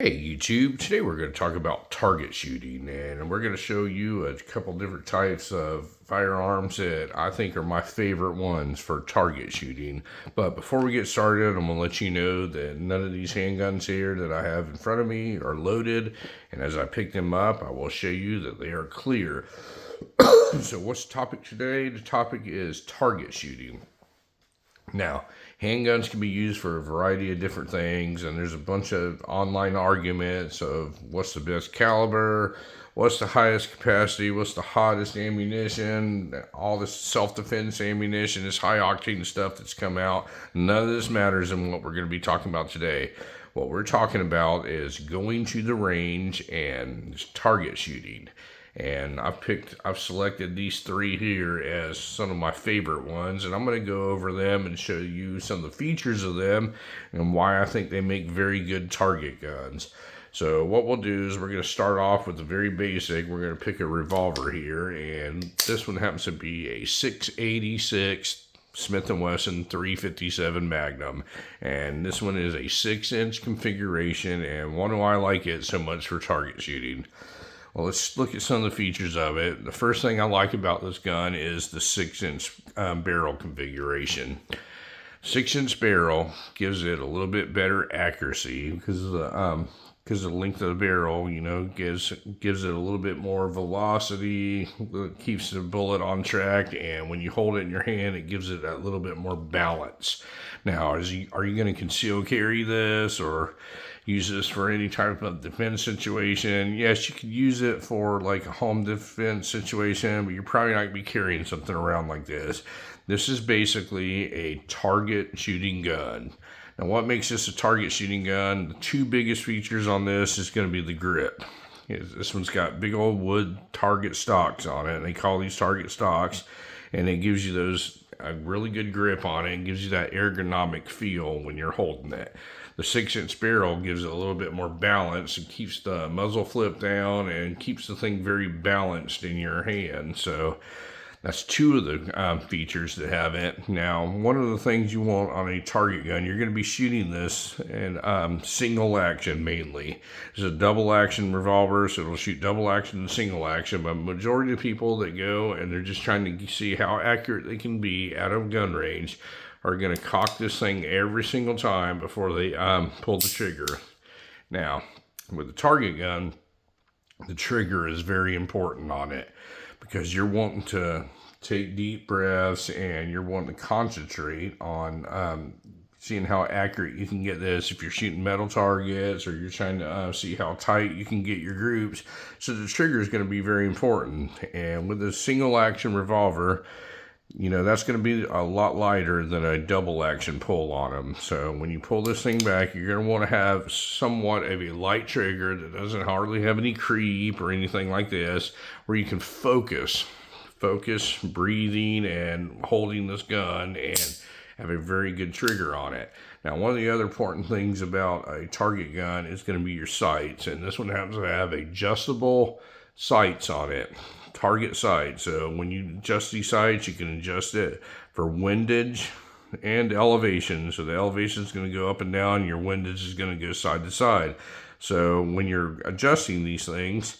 Hey YouTube, today we're going to talk about target shooting, and we're going to show you a couple different types of firearms that I think are my favorite ones for target shooting. But before we get started, I'm going to let you know that none of these handguns here that I have in front of me are loaded, and as I pick them up I will show you that they are clear. So what's the topic today? The topic is target shooting. Now, handguns can be used for a variety of different things, and there's a bunch of online arguments of what's the best caliber, what's the highest capacity, what's the hottest ammunition, all this self-defense ammunition, this high-octane stuff that's come out. None of this matters in what we're going to be talking about today. What we're talking about is going to the range and target shooting. And I've selected these three here as some of my favorite ones, and I'm going to go over them and show you some of the features of them and why I think they make very good target guns. So what we'll do is we're going to start off with the very basic. We're going to pick a revolver here, and this one happens to be a 686 Smith&Wesson 357 Magnum, and this one is a 6-inch configuration. And why do I like it so much for target shooting? Well, let's look at some of the features of it. The first thing I like about this gun is the 6-inch barrel configuration. 6-inch barrel gives it a little bit better accuracy because the length of the barrel, gives it a little bit more velocity, keeps the bullet on track, and when you hold it in your hand, it gives it that little bit more balance. Now, are you going to conceal carry this or use this for any type of defense situation? Yes, you could use it for like a home defense situation, but you're probably not going to be carrying something around like this. This is basically a target shooting gun. Now, what makes this a target shooting gun? The two biggest features on this is going to be the grip. This one's got big old wood target stocks on it, and they call these target stocks, and it gives you a really good grip on it and gives you that ergonomic feel when you're holding it. The 6-inch barrel gives it a little bit more balance and keeps the muzzle flip down and keeps the thing very balanced in your hand. So that's two of the features that have it. Now, one of the things you want on a target gun, you're going to be shooting this in single action mainly. It's a double action revolver, so it'll shoot double action and single action, but majority of people that go and they're just trying to see how accurate they can be out of gun range are going to cock this thing every single time before they pull the trigger. Now, with the target gun, the trigger is very important on it because you're wanting to take deep breaths and you're wanting to concentrate on seeing how accurate you can get this if you're shooting metal targets or you're trying to see how tight you can get your groups. So the trigger is going to be very important. And with a single action revolver, that's going to be a lot lighter than a double action pull on them. So when you pull this thing back, you're going to want to have somewhat of a light trigger that doesn't hardly have any creep or anything like this, where you can focus breathing and holding this gun and have a very good trigger on it. Now, one of the other important things about a target gun is going to be your sights, and this one happens to have adjustable sights on it. Target sight. So when you adjust these sights, you can adjust it for windage and elevation. So the elevation is going to go up and down, your windage is going to go side to side. So when you're adjusting these things,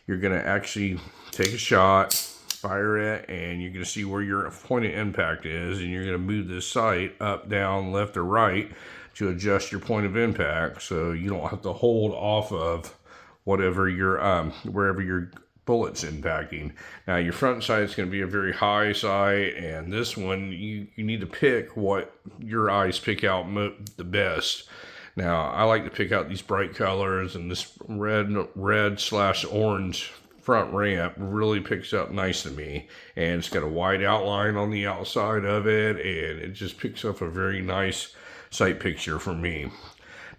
you're going to actually take a shot, fire it, and you're going to see where your point of impact is, and you're going to move this sight up, down, left, or right to adjust your point of impact, so you don't have to hold off of whatever your wherever your bullets impacting. Now, your front sight is going to be a very high sight, and this one you need to pick what your eyes pick out the best. Now, I like to pick out these bright colors, and this red/orange front ramp really picks up nice to me, and it's got a wide outline on the outside of it, and it just picks up a very nice sight picture for me.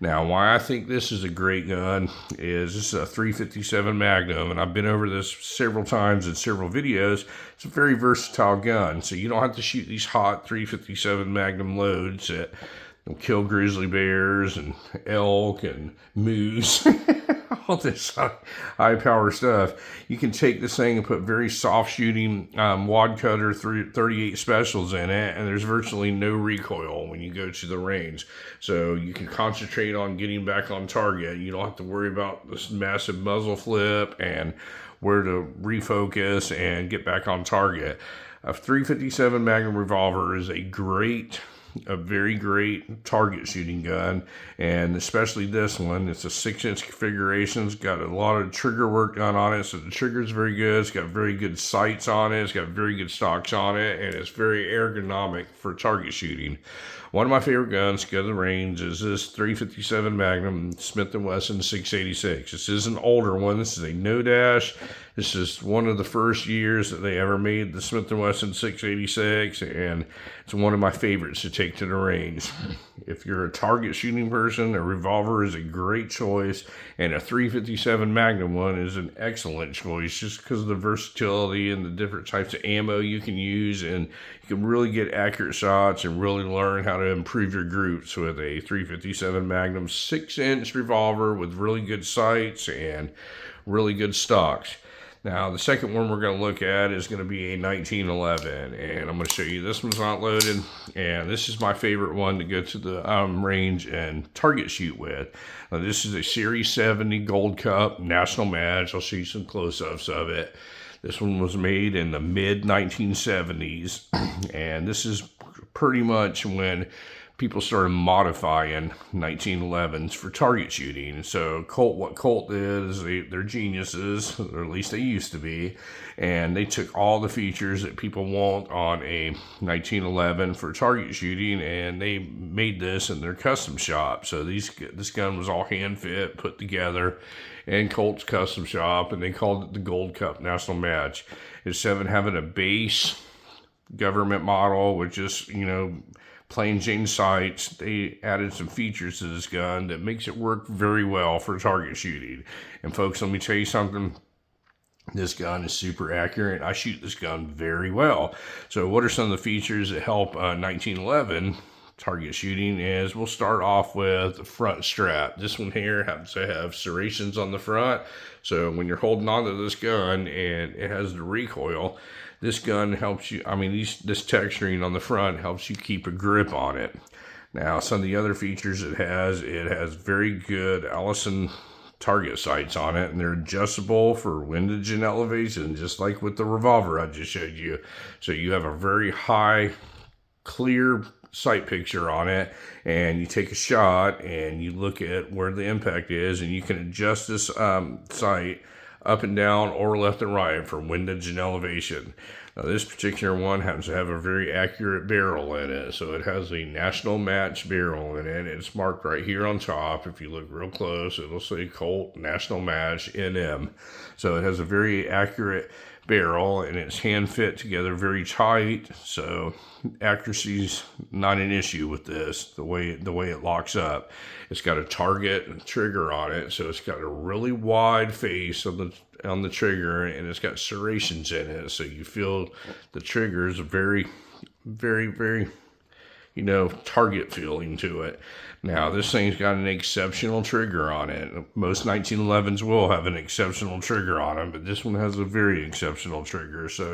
Now, why I think this is a great gun is this is a 357 Magnum, and I've been over this several times in several videos. It's a very versatile gun, so you don't have to shoot these hot 357 Magnum loads that kill grizzly bears and elk and moose, all this high power stuff. You can take this thing and put very soft shooting wad cutter 38 specials in it, and there's virtually no recoil when you go to the range. So you can concentrate on getting back on target. You don't have to worry about this massive muzzle flip and where to refocus and get back on target. A 357 Magnum revolver is a very great target shooting gun, and especially this one. It's a 6-inch configuration. It's got a lot of trigger work done on it, so the trigger's very good. It's got very good sights on it. It's got very good stocks on it, and it's very ergonomic for target shooting. One of my favorite guns to go to the range is this 357 Magnum Smith&Wesson 686. This is an older one. This is a no dash. This is one of the first years that they ever made the Smith&Wesson 686, and it's one of my favorites to take to the range. If you're a target shooting person, a revolver is a great choice, and a 357 Magnum one is an excellent choice just because of the versatility and the different types of ammo you can use, and you can really get accurate shots and really learn how to improve your groups with a 357 Magnum 6-inch revolver with really good sights and really good stocks. Now, the second one we're going to look at is going to be a 1911, and I'm going to show you this one's not loaded, and this is my favorite one to go to the range and target shoot with. Now, this is a Series 70 Gold Cup National Match. I'll show you some close-ups of it. This one was made in the mid-1970s, and this is pretty much when people started modifying 1911s for target shooting. So what Colt is, they're geniuses, or at least they used to be, and they took all the features that people want on a 1911 for target shooting, and they made this in their custom shop. So this gun was all hand fit, put together in Colt's custom shop, and they called it the Gold Cup National Match. Instead of having a base government model with just, plain Jane sights, they added some features to this gun that makes it work very well for target shooting. And folks, let me tell you something. This gun is super accurate. I shoot this gun very well. So what are some of the features that help 1911 target shooting? Is we'll start off with the front strap. This one here happens to have serrations on the front. So when you're holding onto this gun and it has the recoil, this gun helps you, this texturing on the front helps you keep a grip on it. Now, some of the other features it has very good Allison target sights on it, and they're adjustable for windage and elevation, just like with the revolver I just showed you. So you have a very high, clear sight picture on it, and you take a shot and you look at where the impact is, and you can adjust this sight up and down or left and right for windage and elevation. Now, this particular one happens to have a very accurate barrel in it, so it has a National Match barrel in it. It's marked right here on top. If you look real close, it'll say Colt National Match NM. So it has a very accurate barrel, and it's hand fit together very tight, so accuracy's not an issue with this, the way it locks up. It's got a target trigger on it, so it's got a really wide face on the trigger, and it's got serrations in it, so you feel the trigger's very, very, very, target feeling to it. Now, this thing's got an exceptional trigger on it. Most 1911s will have an exceptional trigger on them, but this one has a very exceptional trigger. So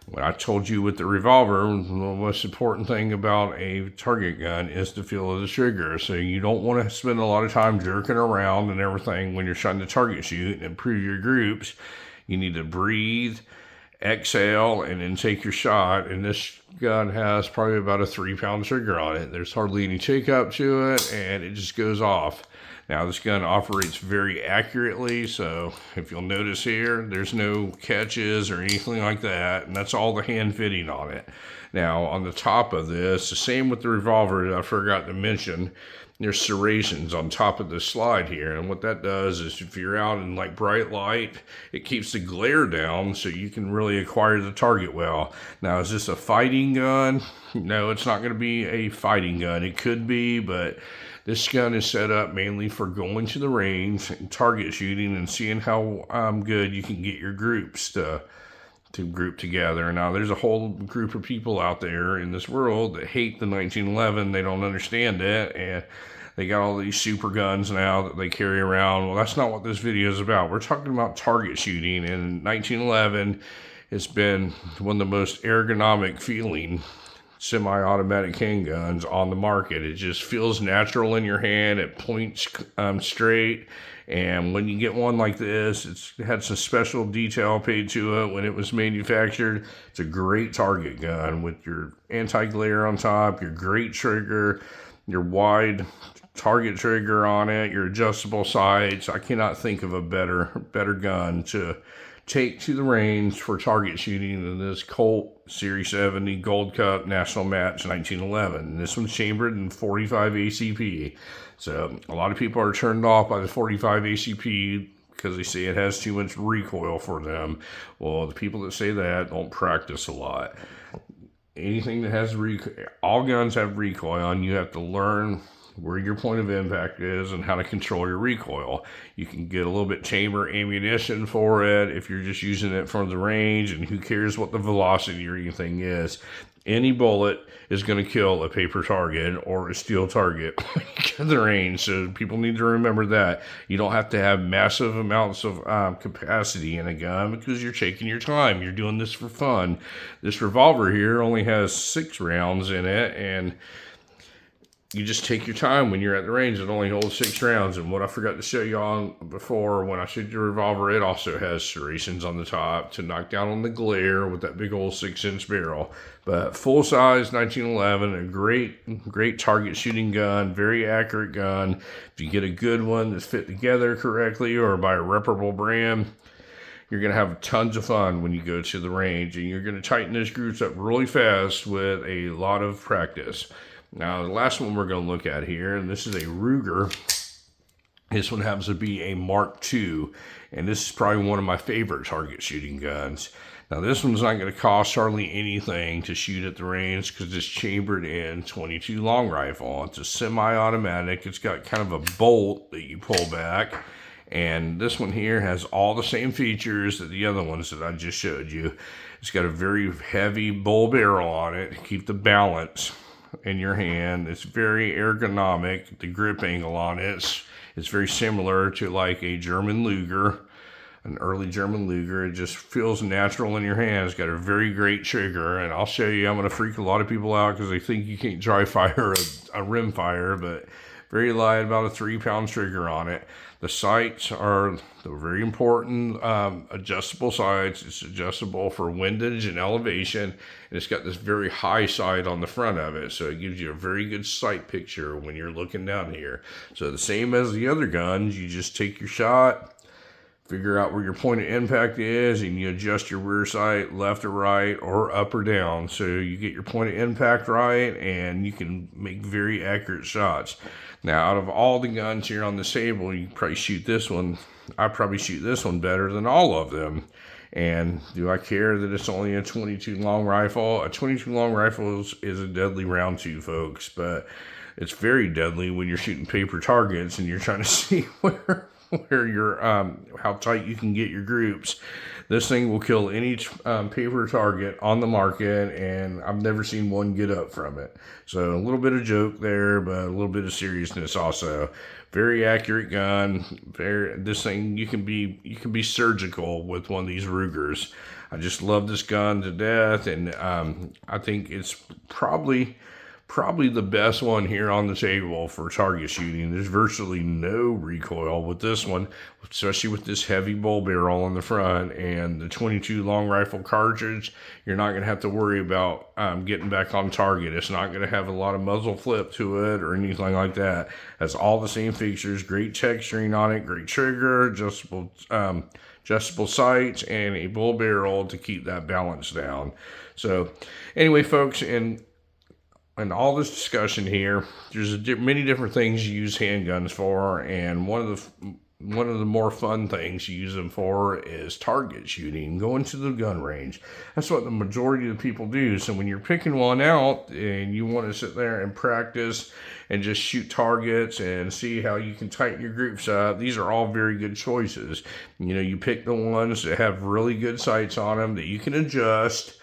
when I told you with the revolver, the most important thing about a target gun is the feel of the trigger. So you don't want to spend a lot of time jerking around and everything when you're trying to target shoot and improve your groups. You need to breathe, exhale, and then take your shot. And this gun has probably about a 3-pound trigger on it. There's hardly any take up to it, and it just goes off. Now, this gun operates very accurately, so if you'll notice here, there's no catches or anything like that, and that's all the hand fitting on it. Now, on the top of this, the same with the revolver, I forgot to mention, there's serrations on top of the slide here, and what that does is if you're out in bright light, it keeps the glare down so you can really acquire the target well. Now, is this a fighting gun? No, it's not going to be a fighting gun. It could be, but this gun is set up mainly for going to the range and target shooting and seeing how good you can get your groups to group together. Now, there's a whole group of people out there in this world that hate the 1911. They don't understand it, and They got all these super guns now that they carry around. Well, that's not what this video is about. We're talking about target shooting. In 1911, it's been one of the most ergonomic feeling semi-automatic handguns on the market. It just feels natural in your hand. It points straight. And when you get one like this, it had some special detail paid to it when it was manufactured. It's a great target gun with your anti-glare on top, your great trigger, your wide target trigger on it, your adjustable sights. I cannot think of a better gun to take to the range for target shooting than this Colt Series 70 Gold Cup National Match 1911. This one's chambered in 45 ACP. So a lot of people are turned off by the 45 ACP because they say it has too much recoil for them. Well, the people that say that don't practice a lot. Anything that has recoil, all guns have recoil, and you have to learn where your point of impact is and how to control your recoil. You can get a little bit chamber ammunition for it if you're just using it from the range, and who cares what the velocity or anything is. Any bullet is going to kill a paper target or a steel target when you get to the range. So people need to remember that. You don't have to have massive amounts of capacity in a gun because you're taking your time. You're doing this for fun. This revolver here only has 6 rounds in it, and you just take your time when you're at the range. It only holds 6 rounds. And what I forgot to show you on before, when I showed you the revolver, it also has serrations on the top to knock down on the glare with that big old 6-inch barrel. But full size 1911, a great target shooting gun, very accurate gun. If you get a good one that's fit together correctly or by a reputable brand, you're going to have tons of fun when you go to the range, and you're going to tighten those grooves up really fast with a lot of practice. Now, the last one we're going to look at here, and this is a Ruger. This one happens to be a Mark II, and this is probably one of my favorite target shooting guns. Now, this one's not going to cost hardly anything to shoot at the range because it's chambered in .22 long rifle. It's a semi-automatic. It's got kind of a bolt that you pull back, and this one here has all the same features that the other ones that I just showed you. It's got a very heavy bull barrel on it to keep the balance in your hand. It's very ergonomic. The grip angle on it is very similar to like a German Luger, an early German Luger. It just feels natural in your hand. It's got a very great trigger, and I'll show you. I'm going to freak a lot of people out because they think you can't dry fire a rim fire, but very light, about a 3-pound trigger on it. The sights are the very important adjustable sights. It's adjustable for windage and elevation, and it's got this very high sight on the front of it, so it gives you a very good sight picture when you're looking down here. So the same as the other guns, you just take your shot, figure out where your point of impact is, and you adjust your rear sight left or right or up or down so you get your point of impact right, and you can make very accurate shots. Now, out of all the guns here on this table, you probably shoot this one. I probably shoot this one better than all of them. And do I care that it's only a .22 long rifle? A .22 long rifle is a deadly round too, folks, but it's very deadly when you're shooting paper targets and you're trying to see where you're how tight you can get your groups. This thing will kill any paper target on the market, and I've never seen one get up from it. So a little bit of joke there, but a little bit of seriousness also. Very accurate gun. This thing, you can be surgical with one of these Rugers. I just love this gun to death, and I think it's probably the best one here on the table for target shooting. There's virtually no recoil with this one, especially with this heavy bull barrel on the front and the .22 long rifle cartridge. You're not going to have to worry about getting back on target. It's not going to have a lot of muzzle flip to it or anything like that. Has all the same features, great texturing on it, great trigger, adjustable sights, and a bull barrel to keep that balance down. So anyway, folks, and all this discussion here, there's many different things you use handguns for, and one of the more fun things you use them for is target shooting, going to the gun range. That's what the majority of the people do. So when you're picking one out and you want to sit there and practice and just shoot targets and see how you can tighten your groups up, these are all very good choices. You know, you pick the ones that have really good sights on them that you can adjust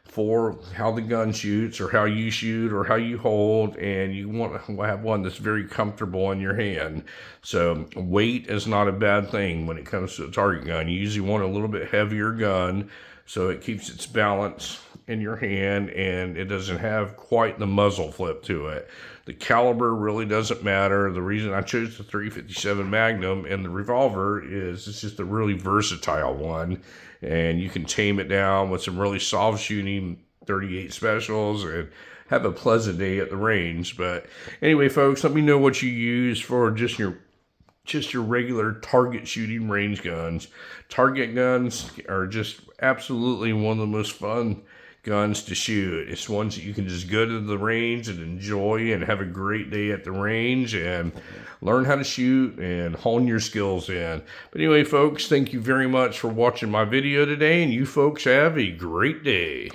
for how the gun shoots or how you shoot or how you hold, and you want to have one that's very comfortable in your hand. So weight is not a bad thing when it comes to a target gun. You usually want a little bit heavier gun so it keeps its balance in your hand and it doesn't have quite the muzzle flip to it. The caliber really doesn't matter. The reason I chose the .357 Magnum and the revolver is it's just a really versatile one, and you can tame it down with some really soft shooting .38 specials and have a pleasant day at the range. But anyway, folks, let me know what you use for just your regular target shooting range guns. Target guns are just absolutely one of the most fun guns to shoot. It's ones that you can just go to the range and enjoy and have a great day at the range and learn how to shoot and hone your skills in. But anyway, folks, thank you very much for watching my video today, and you folks have a great day.